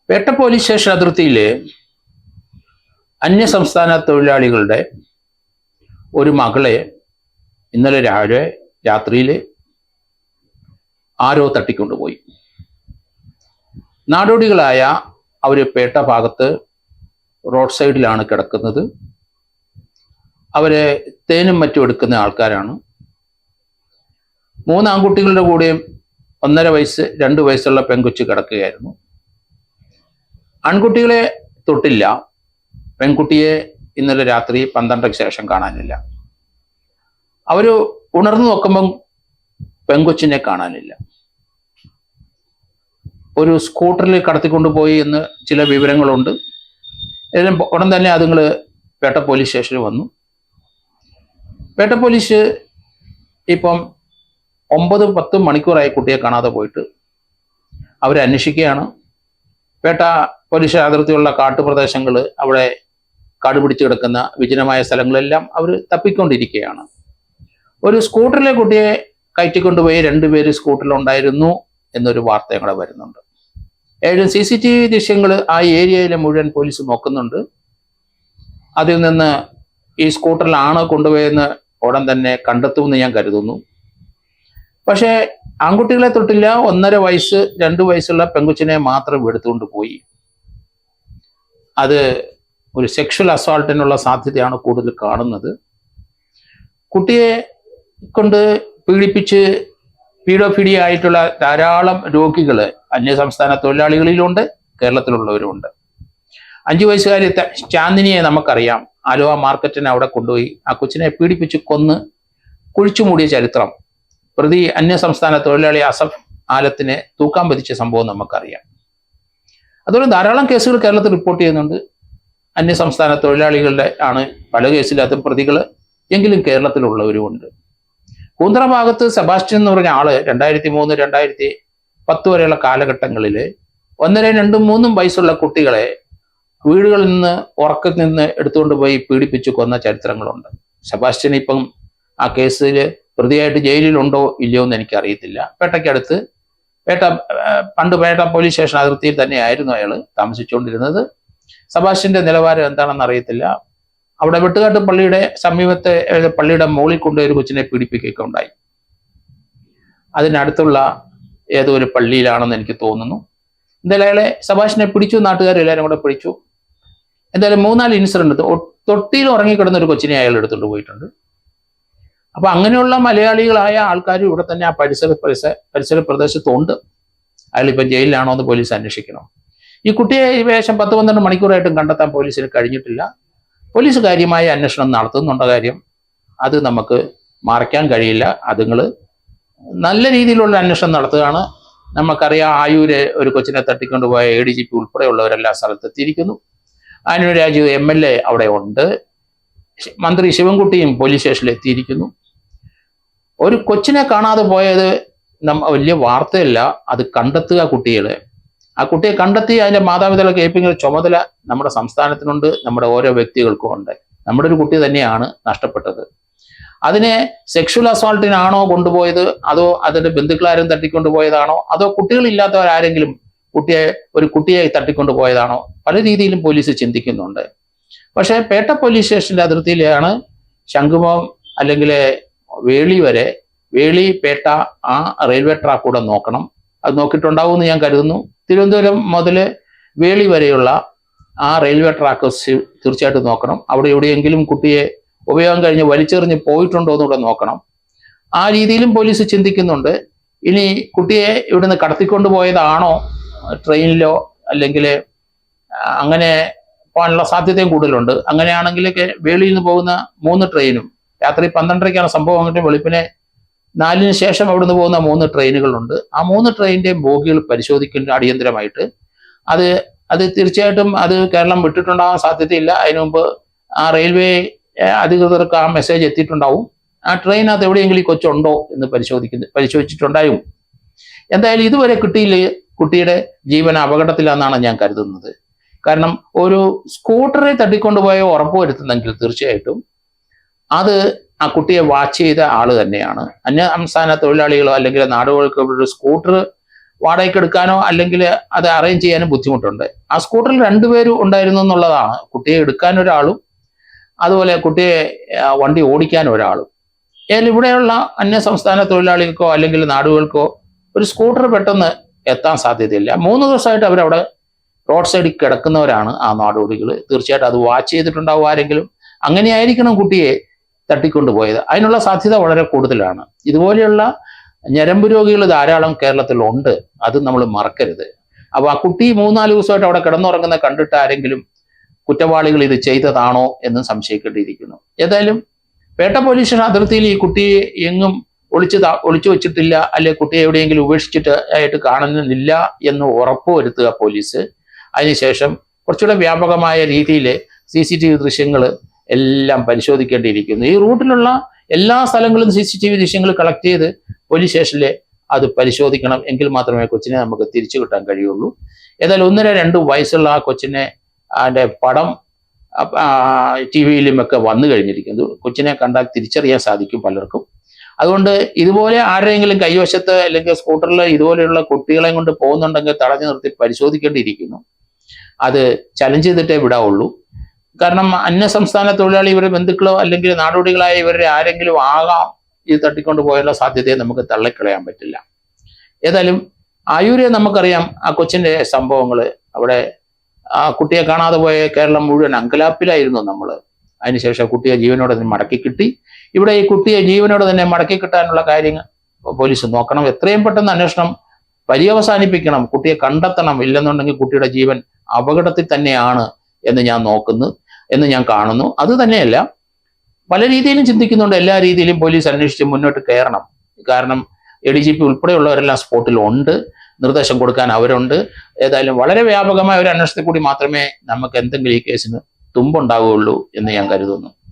Pettah police station അതിർത്തിയിലെ അന്യസംസ്ഥാന തൊഴിലാളികളുടെ ഒരു മകളെ ഇന്നലെ രാത്രിയിൽ ആരോ തട്ടിക്കൊണ്ടുപോയി. നാടോടികളായ അവർ പേട്ട ഭാഗത്ത് റോഡ് സൈഡിലാണ് കിടക്കുന്നത്. അവരെ തേനും മറ്റും എടുക്കുന്ന ആൾക്കാരാണ്. 3 ആൺകുട്ടികളുടെ കൂടെയും 1.5 വയസ്സ് 2 വയസ്സുള്ള പെൺകൊച്ചു കിടക്കുകയായിരുന്നു. ആൺകുട്ടികളെ തൊട്ടില്ല. പെൺകുട്ടിയെ ഇന്നലെ രാത്രി 12ക്ക് ശേഷം കാണാനില്ല. അവർ ഉണർന്നു നോക്കുമ്പം പെൺകൊച്ചിനെ കാണാനില്ല. ഒരു സ്കൂട്ടറിൽ കടത്തിക്കൊണ്ടുപോയി എന്ന് ചില വിവരങ്ങളുണ്ട്. ഉടൻ തന്നെ അതുങ്ങൾ പേട്ട പോലീസ് സ്റ്റേഷനിൽ വന്നു. പേട്ട പോലീസ് ഇപ്പം 9-10 മണിക്കൂറായി കുട്ടിയെ കാണാതെ പോയിട്ട്. അവരെ അന്വേഷിക്കുകയാണ്. പേട്ട പോലീസ് അതിർത്തിയുള്ള കാട്ടുപ്രദേശങ്ങൾ, അവിടെ കാട് പിടിച്ചു കിടക്കുന്ന വിജനമായ സ്ഥലങ്ങളെല്ലാം അവർ തപ്പിക്കൊണ്ടിരിക്കുകയാണ്. ഒരു സ്കൂട്ടറിലെ കുട്ടിയെ കയറ്റിക്കൊണ്ടുപോയി 2 പേര് സ്കൂട്ടറിലുണ്ടായിരുന്നു എന്നൊരു വാർത്ത ഞങ്ങളെ വരുന്നുണ്ട്. CCTV ദൃശ്യങ്ങൾ ആ ഏരിയയിലെ മുഴുവൻ പോലീസ് നോക്കുന്നുണ്ട്. അതിൽ നിന്ന് ഈ സ്കൂട്ടറിലാണ് കൊണ്ടുപോയെന്ന് ഉടൻ തന്നെ കണ്ടെത്തുമെന്ന് ഞാൻ കരുതുന്നു. പക്ഷേ ആൺകുട്ടികളെ തൊട്ടില്ല. 1.5 വയസ്സ് 2 വയസ്സുള്ള പെൺകുച്ചിനെ മാത്രം എടുത്തുകൊണ്ട് പോയി. അത് ഒരു സെക്ഷൽ അസോൾട്ടിനുള്ള സാധ്യതയാണ് കൂടുതൽ കാണുന്നത്. കുട്ടിയെ കൊണ്ട് പീഡിപ്പിച്ച് പീഡോഫിഡി ആയിട്ടുള്ള ധാരാളം രോഗികൾ അന്യസംസ്ഥാന തൊഴിലാളികളിലുണ്ട്, കേരളത്തിലുള്ളവരുമുണ്ട്. 5 വയസ്സുകാരി ചാന്ദിനിയെ നമുക്കറിയാം. ആലുവ മാർക്കറ്റിനെ അവിടെ കൊണ്ടുപോയി ആ കൊച്ചിനെ പീഡിപ്പിച്ച് കൊന്ന് കുഴിച്ചു മൂടിയ ചരിത്രം. പ്രതി അന്യസംസ്ഥാന തൊഴിലാളി അസഫ് ആലത്തിനെ തൂക്കാൻ പതിച്ച സംഭവം നമുക്കറിയാം. അതുപോലെ ധാരാളം കേസുകൾ കേരളത്തിൽ റിപ്പോർട്ട് ചെയ്യുന്നുണ്ട്. അന്യസംസ്ഥാന തൊഴിലാളികളുടെ ആണ് പല കേസിലകത്തും പ്രതികൾ, എങ്കിലും കേരളത്തിലുള്ളവരുമുണ്ട്. കൂന്തറ ഭാഗത്ത് സെബാസ്റ്റ്യൻ എന്ന് പറഞ്ഞ ആള് 2003-2010 വരെയുള്ള കാലഘട്ടങ്ങളിൽ 1, 2, 3 വയസ്സുള്ള കുട്ടികളെ വീടുകളിൽ നിന്ന് ഉറക്കത്തിൽ നിന്ന് എടുത്തുകൊണ്ട് പോയി പീഡിപ്പിച്ചു കൊന്ന ചരിത്രങ്ങളുണ്ട്. സെബാസ്റ്റ്യൻ ഇപ്പം ആ കേസിൽ പ്രതിയായിട്ട് ജയിലിലുണ്ടോ ഇല്ലയോ എന്ന് എനിക്കറിയത്തില്ല. പേട്ടയ്ക്കടുത്ത് പണ്ട് പേട്ട പോലീസ് സ്റ്റേഷൻ അതിർത്തിയിൽ തന്നെയായിരുന്നു അയാൾ താമസിച്ചുകൊണ്ടിരുന്നത്. സെബാസ്റ്റ്യന്റെ നിലവാരം എന്താണെന്ന് അറിയത്തില്ല. അവിടെ വെട്ടുകാട്ട് പള്ളിയുടെ സമീപത്തെ പള്ളിയുടെ മുകളിൽ കൊണ്ടുപോയി ഒരു കൊച്ചിനെ പീഡിപ്പിക്കുകയൊക്കെ ഉണ്ടായി. അതിനടുത്തുള്ള ഏതോ ഒരു പള്ളിയിലാണെന്ന് എനിക്ക് തോന്നുന്നു. എന്തായാലും അയാളെ സെബാസ്റ്റ്യനെ പിടിച്ചു, നാട്ടുകാരെല്ലാവരും കൂടെ പിടിച്ചു. എന്തായാലും 3-4 ഇൻസിഡന്റ് തൊട്ടിയിൽ ഉറങ്ങിക്കിടന്ന ഒരു കൊച്ചിനെ അയാൾ എടുത്തുകൊണ്ട് പോയിട്ടുണ്ട്. അപ്പൊ അങ്ങനെയുള്ള മലയാളികളായ ആൾക്കാർ ഇവിടെ തന്നെ ആ പരിസര പ്രദേശത്തുണ്ട്. അയാളിപ്പം ജയിലിലാണോ എന്ന് പോലീസ് അന്വേഷിക്കണം. ഈ കുട്ടിയെ ഏകദേശം 10-12 മണിക്കൂറായിട്ടും കണ്ടെത്താൻ പോലീസിന് കഴിഞ്ഞിട്ടില്ല. പോലീസ് കാര്യമായ അന്വേഷണം നടത്തുന്നുണ്ട കാര്യം അത് നമുക്ക് മറയ്ക്കാൻ കഴിയില്ല. അതുങ്ങൾ നല്ല രീതിയിലുള്ള അന്വേഷണം നടത്തുകയാണ്. നമുക്കറിയാം, ആയൂര് ഒരു കൊച്ചിനെ തട്ടിക്കൊണ്ടുപോയ ADGP ഉൾപ്പെടെയുള്ളവരെല്ലാം സ്ഥലത്തെത്തിയിരിക്കുന്നു. ആന്റണി രാജു MLA അവിടെ ഉണ്ട്. മന്ത്രി ശിവൻകുട്ടിയും പോലീസ് സ്റ്റേഷനിൽ എത്തിയിരിക്കുന്നു. ഒരു കൊച്ചിനെ കാണാതെ പോയത് വലിയ വാർത്തയല്ല, അത് കണ്ടെത്തുക കുട്ടികളെ. ആ കുട്ടിയെ കണ്ടെത്തി അതിന്റെ മാതാപിതാക്കളെ ഏൽപ്പിക്കുന്ന ചുമതല നമ്മുടെ സംസ്ഥാനത്തിനുണ്ട്, നമ്മുടെ ഓരോ വ്യക്തികൾക്കും ഉണ്ട്. നമ്മുടെ ഒരു കുട്ടി തന്നെയാണ് നഷ്ടപ്പെട്ടത്. അതിനെ സെക്ഷൽ അസോൾട്ടിനാണോ കൊണ്ടുപോയത്, അതോ അതിന്റെ ബന്ധുക്കളാരും തട്ടിക്കൊണ്ടുപോയതാണോ, അതോ കുട്ടികളില്ലാത്തവരാരെങ്കിലും ഒരു കുട്ടിയെ തട്ടിക്കൊണ്ടുപോയതാണോ, പല രീതിയിലും പോലീസ് ചിന്തിക്കുന്നുണ്ട്. പക്ഷേ പേട്ട പോലീസ് സ്റ്റേഷന്റെ അതിർത്തിയിലാണ് ശംഖുമുഖം അല്ലെങ്കിൽ വേളി പേട്ട ആ റെയിൽവേ ട്രാക്ക് കൂടെ നോക്കണം. അത് നോക്കിയിട്ടുണ്ടാവുമെന്ന് ഞാൻ കരുതുന്നു. തിരുവനന്തപുരം മുതൽ വേളി വരെയുള്ള ആ റെയിൽവേ ട്രാക്ക് തീർച്ചയായിട്ടും നോക്കണം. അവിടെ എവിടെയെങ്കിലും കുട്ടിയെ ഉപയോഗം കഴിഞ്ഞ് വലിച്ചെറിഞ്ഞ് പോയിട്ടുണ്ടോ എന്നുകൂടെ നോക്കണം. ആ രീതിയിലും പോലീസ് ചിന്തിക്കുന്നുണ്ട്. ഇനി കുട്ടിയെ ഇവിടുന്ന് കടത്തിക്കൊണ്ടുപോയതാണോ ട്രെയിനിലോ, അല്ലെങ്കിൽ അങ്ങനെ പോകാനുള്ള സാധ്യതയും കൂടുതലുണ്ട്. അങ്ങനെയാണെങ്കിൽ വേളിയിൽ നിന്ന് പോകുന്ന 3 ട്രെയിനും രാത്രി 12:30ക്കാണ് സംഭവം. അങ്ങോട്ട് വെളുപ്പിനെ 4-ന് ശേഷം അവിടുന്ന് പോകുന്ന 3 ട്രെയിനുകളുണ്ട്. ആ 3 ട്രെയിനിന്റെയും ബോഗികൾ പരിശോധിക്കുന്ന അടിയന്തരമായിട്ട്. അത് തീർച്ചയായിട്ടും അത് കേരളം വിട്ടിട്ടുണ്ടാകാൻ സാധ്യതയില്ല. അതിനു മുമ്പ് ആ റെയിൽവേ അധികൃതർക്ക് ആ മെസ്സേജ് എത്തിയിട്ടുണ്ടാവും. ആ ട്രെയിനകത്ത് എവിടെയെങ്കിലും ഈ കൊച്ചുണ്ടോ എന്ന് പരിശോധിച്ചിട്ടുണ്ടായും. എന്തായാലും ഇതുവരെ കിട്ടിയില്ല. കുട്ടിയുടെ ജീവൻ അപകടത്തിലാണെന്നാണ് ഞാൻ കരുതുന്നത്. കാരണം ഒരു സ്കൂട്ടറെ തട്ടിക്കൊണ്ടുപോയ ഉറപ്പുവരുത്തുന്നെങ്കിൽ തീർച്ചയായിട്ടും അത് ആ കുട്ടിയെ വാച്ച് ചെയ്ത ആള് തന്നെയാണ്. അന്യസംസ്ഥാന തൊഴിലാളികളോ അല്ലെങ്കിൽ നാടുകൾക്ക് ഒരു സ്കൂട്ടർ വാടകയ്ക്ക് എടുക്കാനോ അല്ലെങ്കിൽ അത് അറേഞ്ച് ചെയ്യാനോ ബുദ്ധിമുട്ടുണ്ട്. ആ സ്കൂട്ടറിൽ രണ്ടുപേരും ഉണ്ടായിരുന്നു എന്നുള്ളതാണ്. കുട്ടിയെ എടുക്കാൻ ഒരാളും അതുപോലെ കുട്ടിയെ വണ്ടി ഓടിക്കാൻ ഒരാളും. ഏതായാലും ഇവിടെയുള്ള അന്യ സംസ്ഥാന തൊഴിലാളികൾക്കോ അല്ലെങ്കിൽ നാടുകൾക്കോ ഒരു സ്കൂട്ടർ പെട്ടെന്ന് എത്താൻ സാധ്യതയില്ല. 3 ദിവസമായിട്ട് അവരവിടെ റോഡ് സൈഡിൽ കിടക്കുന്നവരാണ് ആ നാടോടികൾ. തീർച്ചയായിട്ടും അത് വാച്ച് ചെയ്തിട്ടുണ്ടാവും ആരെങ്കിലും. അങ്ങനെയായിരിക്കണം കുട്ടിയെ തട്ടിക്കൊണ്ടുപോയത്. അതിനുള്ള സാധ്യത വളരെ കൂടുതലാണ്. ഇതുപോലെയുള്ള ഞരമ്പ് രോഗികൾ ധാരാളം കേരളത്തിലുണ്ട്. അത് നമ്മൾ മറക്കരുത്. അപ്പൊ ആ കുട്ടി 3-4 ദിവസമായിട്ട് അവിടെ കിടന്നുറങ്ങുന്ന കണ്ടിട്ട് ആരെങ്കിലും കുറ്റവാളികൾ ഇത് ചെയ്തതാണോ എന്ന് സംശയിക്കേണ്ടിയിരിക്കുന്നു. ഏതായാലും പേട്ട പോലീസ് സ്റ്റേഷൻ അതിർത്തിയിൽ ഈ കുട്ടിയെ എങ്ങും ഒളിച്ചു വെച്ചിട്ടില്ല, അല്ലെ കുട്ടിയെ എവിടെയെങ്കിലും ഉപേക്ഷിച്ചിട്ട് ആയിട്ട് കാണുന്നില്ല എന്ന് ഉറപ്പുവരുത്തുക പോലീസ്. അതിനുശേഷം കുറച്ചുകൂടെ വ്യാപകമായ രീതിയിൽ CCTV ദൃശ്യങ്ങൾ എല്ലാം പരിശോധിക്കേണ്ടിയിരിക്കുന്നു. ഈ റൂട്ടിലുള്ള എല്ലാ സ്ഥലങ്ങളും CCTV ദൃശ്യങ്ങൾ കളക്ട് ചെയ്ത് പോലീസ് സ്റ്റേഷനിൽ അത് പരിശോധിക്കണം. എങ്കിൽ മാത്രമേ കൊച്ചിനെ നമുക്ക് തിരിച്ചു കിട്ടാൻ കഴിയുള്ളൂ. ഏതായാലും 1-2 വയസ്സുള്ള ആ കൊച്ചിനെ അതിൻ്റെ പടം TV-യിലും ഒക്കെ വന്നു കഴിഞ്ഞിരിക്കുന്നു. കൊച്ചിനെ കണ്ടാൽ തിരിച്ചറിയാൻ സാധിക്കും പലർക്കും. അതുകൊണ്ട് ഇതുപോലെ ആരെങ്കിലും കൈവശത്ത് അല്ലെങ്കിൽ സ്കൂട്ടറിൽ ഇതുപോലെയുള്ള കുട്ടികളെ കൊണ്ട് പോകുന്നുണ്ടെങ്കിൽ തടഞ്ഞു നിർത്തി പരിശോധിക്കേണ്ടിയിരിക്കുന്നു. അത് ചലഞ്ച് ചെയ്തിട്ടേ വിടാവുള്ളൂ. കാരണം അന്യ സംസ്ഥാന തൊഴിലാളി ഇവരുടെ ബന്ധുക്കളോ അല്ലെങ്കിൽ നാടോടികളായ ഇവരുടെ ആരെങ്കിലും ആകാം ഇത് തട്ടിക്കൊണ്ട് പോയുള്ള സാധ്യതയെ നമുക്ക് തള്ളിക്കളയാൻ പറ്റില്ല. ഏതായാലും ആയൂരെ നമുക്കറിയാം ആ കൊച്ചിന്റെ സംഭവങ്ങൾ. അവിടെ ആ കുട്ടിയെ കാണാതെ പോയ കേരളം മുഴുവൻ അങ്കലാപ്പിലായിരുന്നു നമ്മൾ. അതിനുശേഷം കുട്ടിയെ ജീവനോടെ തന്നെ മടക്കി കിട്ടി. ഇവിടെ ഈ കുട്ടിയെ ജീവനോടെ തന്നെ മടക്കി കിട്ടാനുള്ള കാര്യങ്ങൾ പോലീസ് നോക്കണം. എത്രയും പെട്ടെന്ന് അന്വേഷണം പര്യവസാനിപ്പിക്കണം. കുട്ടിയെ കണ്ടെത്തണം. ഇല്ലെന്നുണ്ടെങ്കിൽ കുട്ടിയുടെ ജീവൻ അപകടത്തിൽ തന്നെയാണ് എന്ന് ഞാൻ കാണുന്നു. അത് തന്നെയല്ല, പല രീതിയിലും ചിന്തിക്കുന്നുണ്ട്. എല്ലാ രീതിയിലും പോലീസ് അന്വേഷിച്ച് മുന്നോട്ട് കയറണം. കാരണം ADGP ഉൾപ്പെടെയുള്ളവരെല്ലാം സ്പോട്ടിൽ ഉണ്ട്, നിർദ്ദേശം കൊടുക്കാൻ അവരുണ്ട്. ഏതായാലും വളരെ വ്യാപകമായ ഒരു അന്വേഷണത്തിൽ കൂടി മാത്രമേ നമുക്ക് എന്തെങ്കിലും ഈ കേസിന് തുമ്പുണ്ടാവുകയുള്ളൂ എന്ന് ഞാൻ കരുതുന്നു.